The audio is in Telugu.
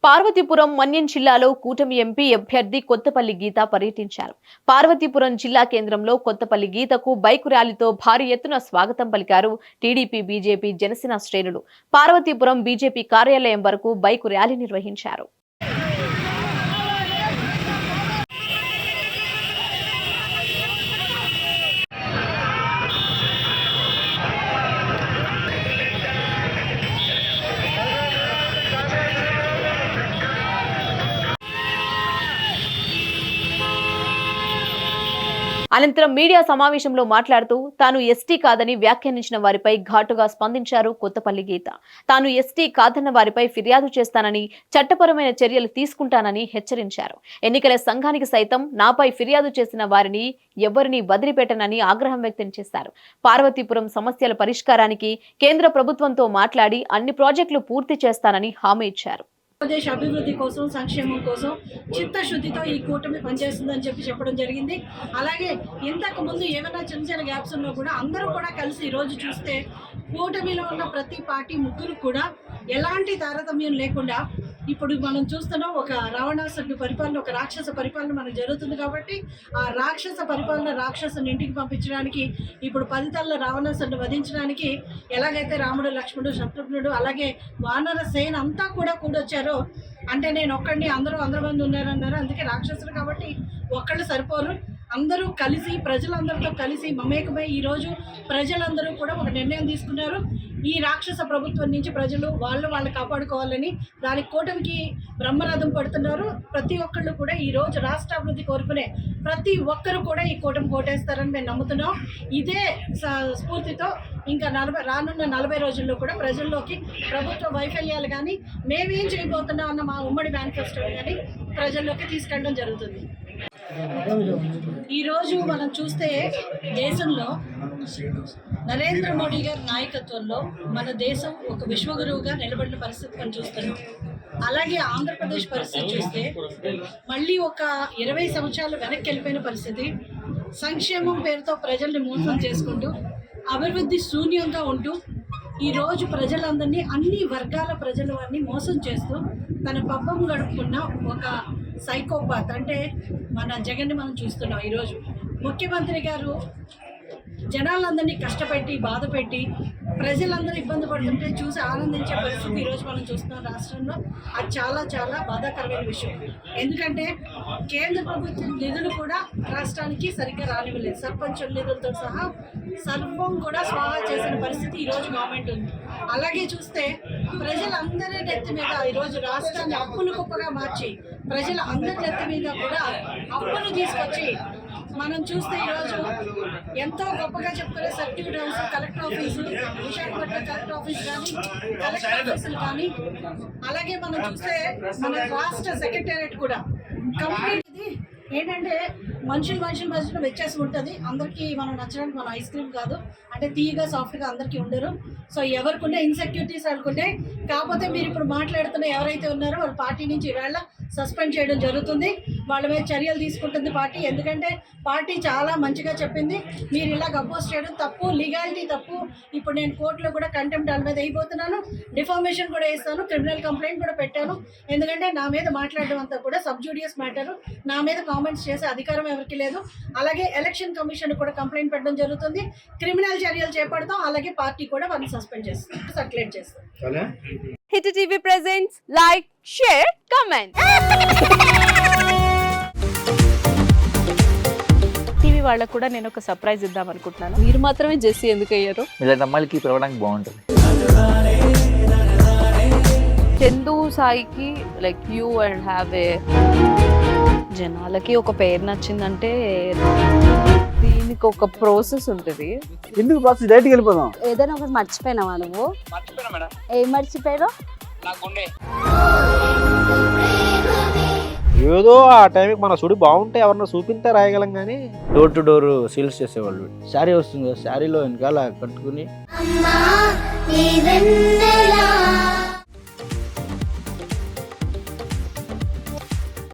పార్వతీపురం మన్యం జిల్లాలో కూటమి ఎంపీ అభ్యర్థి కొత్తపల్లి గీత పర్యటించారు. పార్వతీపురం జిల్లా కేంద్రంలో కొత్తపల్లి గీతకు బైక్ ర్యాలీతో భారీ ఎత్తున స్వాగతం పలికారు టీడీపీ, బీజేపీ, జనసేన శ్రేణులు. పార్వతీపురం బీజేపీ కార్యాలయం వరకు బైక్ ర్యాలీ నిర్వహించారు. అనంతరం మీడియా సమావేశంలో మాట్లాడుతూ తాను ఎస్టీ కాదని వ్యాఖ్యానించిన వారిపై ఘాటుగా స్పందించారు కొత్తపల్లి గీత. తాను ఎస్టీ కాదన్న వారిపై ఫిర్యాదు చేస్తానని, చట్టపరమైన చర్యలు తీసుకుంటానని హెచ్చరించారు. ఎన్నికల సంఘానికి సైతం నాపై ఫిర్యాదు చేసిన వారిని ఎవరిని వదిలిపెట్టనని ఆగ్రహం వ్యక్తం చేశారు. పార్వతీపురం సమస్యల పరిష్కారానికి కేంద్ర ప్రభుత్వంతో మాట్లాడి అన్ని ప్రాజెక్టులు పూర్తి చేస్తానని హామీ ఇచ్చారు. ఆంధ్రప్రదేశ్ అభివృద్ధి కోసం, సంక్షేమం కోసం చిత్తశుద్ధితో ఈ కూటమి పనిచేస్తుందని చెప్పడం జరిగింది. అలాగే ఇంతకు ముందు ఏమైనా చిన్న చిన్న గ్యాప్స్ ఉన్నా కూడా అందరూ కూడా కలిసి ఈరోజు చూస్తే కూటమిలో ఉన్న ప్రతి పార్టీ ముగ్గురు కూడా ఎలాంటి తారతమ్యం లేకుండా ఇప్పుడు మనం చూస్తున్నాం. ఒక రావణాసురుడి పరిపాలన, ఒక రాక్షస పరిపాలన మనకు జరుగుతుంది. కాబట్టి ఆ రాక్షస పరిపాలన, రాక్షసుని ఇంటికి పంపించడానికి, ఇప్పుడు 10 తలల రావణాసురుడిని వధించడానికి ఎలాగైతే రాముడు, లక్ష్మణుడు, శత్రుఘ్నుడు అలాగే వానర సేన అంతా కూడా కూడొచ్చారో, అంటే నేను ఒక్కడిని అందరూ 100 మంది ఉన్నారన్నారు. అందుకే రాక్షసులు కాబట్టి ఒక్కళ్ళు సరిపోరు. అందరూ కలిసి, ప్రజలందరితో కలిసి మమేకమై ఈరోజు ప్రజలందరూ కూడా ఒక నిర్ణయం తీసుకున్నారు. ఈ రాక్షస ప్రభుత్వం నుంచి ప్రజలు వాళ్ళు కాపాడుకోవాలని దానికి కూటమికి బ్రహ్మరథం పడుతున్నారు. ప్రతి ఒక్కళ్ళు కూడా ఈరోజు రాష్ట్ర అభివృద్ధి కోరుకునే ప్రతి ఒక్కరు కూడా ఈ కూటమి కోటేస్తారని మేము నమ్ముతున్నాం. ఇదే స్ఫూర్తితో ఇంకా రానున్న 40 రోజుల్లో కూడా ప్రజల్లోకి ప్రభుత్వ వైఫల్యాలు కానీ, మేమేం చేయబోతున్నాం అన్న మా ఉమ్మడి మేనిఫెస్టో కానీ ప్రజల్లోకి తీసుకెళ్ళడం జరుగుతుంది. ఈరోజు మనం చూస్తే దేశంలో నరేంద్ర మోడీ గారి నాయకత్వంలో మన దేశం ఒక విశ్వగురువుగా నిలబడిన పరిస్థితి మనం చూస్తున్నాం. అలాగే ఆంధ్రప్రదేశ్ పరిస్థితి చూస్తే మళ్ళీ ఒక 20 సంవత్సరాలు వెనక్కి వెళ్ళిపోయిన పరిస్థితి. సంక్షేమం పేరుతో ప్రజల్ని మోసం చేసుకుంటూ, అభివృద్ధి శూన్యంగా ఉంటూ ఈరోజు ప్రజలందరినీ, అన్ని వర్గాల ప్రజలని మోసం చేస్తూ తన పబ్బం గడుపుకున్న ఒక సైకోపాత్ అంటే మన జగన్ని మనం చూస్తున్నాం. ఈరోజు ముఖ్యమంత్రి గారు జనాలందరినీ కష్టపెట్టి, బాధ పెట్టి, ప్రజలందరూ ఇబ్బంది పడుతుంటే చూసి ఆనందించే పరిస్థితి ఈరోజు మనం చూస్తున్నాం రాష్ట్రంలో. అది చాలా చాలా బాధాకరమైన విషయం. ఎందుకంటే కేంద్ర ప్రభుత్వం నిధులు కూడా రాష్ట్రానికి సరిగ్గా రానివ్వలేదు. సర్పంచ్ నిధులతో సహా సర్వం కూడా స్వాహా చేసిన పరిస్థితి ఈరోజు గవర్నమెంట్ ఉంది. అలాగే చూస్తే ప్రజలందరి నెత్తి మీద ఈరోజు రాష్ట్రాన్ని అప్పులు కుప్పగా మార్చి, ప్రజల అందరి నెత్తి మీద కూడా అప్పులు తీసుకొచ్చి మనం చూస్తే ఈరోజు ఎంతో గొప్పగా చెప్పుకునే circuit house, collector office, Visakhapatnam collector office కానీ, కలెక్టర్ ఆఫీసులు కానీ, అలాగే మనం చూస్తే మన రాష్ట్ర సెక్రటేరియట్ కూడా కంప్లీట్. ఇది ఏంటంటే మనుషుల మధ్యన వ్యత్యాసం ఉంటుంది. అందరికీ మనం నచ్చడానికి మన ఐస్ క్రీమ్ కాదు, అంటే తీయగా సాఫ్ట్గా అందరికీ ఉండరు. సో ఎవరికుంటే ఇన్సెక్యూరిటీస్ అనుకుంటే, కాకపోతే మీరు ఇప్పుడు మాట్లాడుతున్న ఎవరైతే ఉన్నారో వాళ్ళ పార్టీ నుంచి ఈవేళ సస్పెండ్ చేయడం జరుగుతుంది. వాళ్ళ మీద చర్యలు తీసుకుంటుంది పార్టీ. ఎందుకంటే పార్టీ చాలా మంచిగా చెప్పింది, మీరు ఇలా అపోజ్ చేయడం తప్పు, లీగాలిటీ తప్పు. ఇప్పుడు నేను కోర్టులో కూడా కంటెంప్ట్ వాళ్ళ మీద అయిపోతున్నాను, డిఫార్మేషన్ కూడా వేస్తాను, క్రిమినల్ కంప్లైంట్ కూడా పెట్టాను. ఎందుకంటే నా మీద మాట్లాడడం అంతా కూడా సబ్జూడియస్ మ్యాటర్, నా మీద కామెంట్స్ చేసే అధికారం ఎవరికి లేదు. అలాగే ఎలక్షన్ కమిషన్ కూడా కంప్లైంట్ పెట్టడం జరుగుతుంది. క్రిమినల్ చర్యలు చేపడతాం. అలాగే పార్టీ కూడా వాళ్ళని సస్పెండ్ చేస్తాం, సర్క్యులేట్ చేస్తాం. Hit TV presents like, share, comment. TV వాళ్ళకు కూడా నేను ఒక సర్ప్రైజ్ ఇద్దాం అనుకుంటున్నాను. మీరు మాత్రమే జెస్సీ ఎందుకు అయ్యారు? ఇలాంటి అమ్మాయిలకి పిలవడానికి బాగుంటుంది. చందు సాయికి like you and have a, జనాలకి ఒక పేరు నచ్చిందంటే దీనికి ఒక ప్రాసెస్ ఉంటుంది. ఎందుకు ప్రాసెస్? డైరెక్ట్‌గా వెళ్ళిపోదాం. ఏదైనా ఒకటి మర్చిపోయినావా నువ్వు? ఏం మర్చిపోయావు? ఏదో ఆ టైంకి మన సుడి బాగుంటే ఎవరన్నా చూపిస్తే రాయగలం కానీ డోర్ టు డోర్ సేల్స్ చేసేవాళ్ళు. శారీ వస్తుంది, శారీలో వెనకాల కట్టుకుని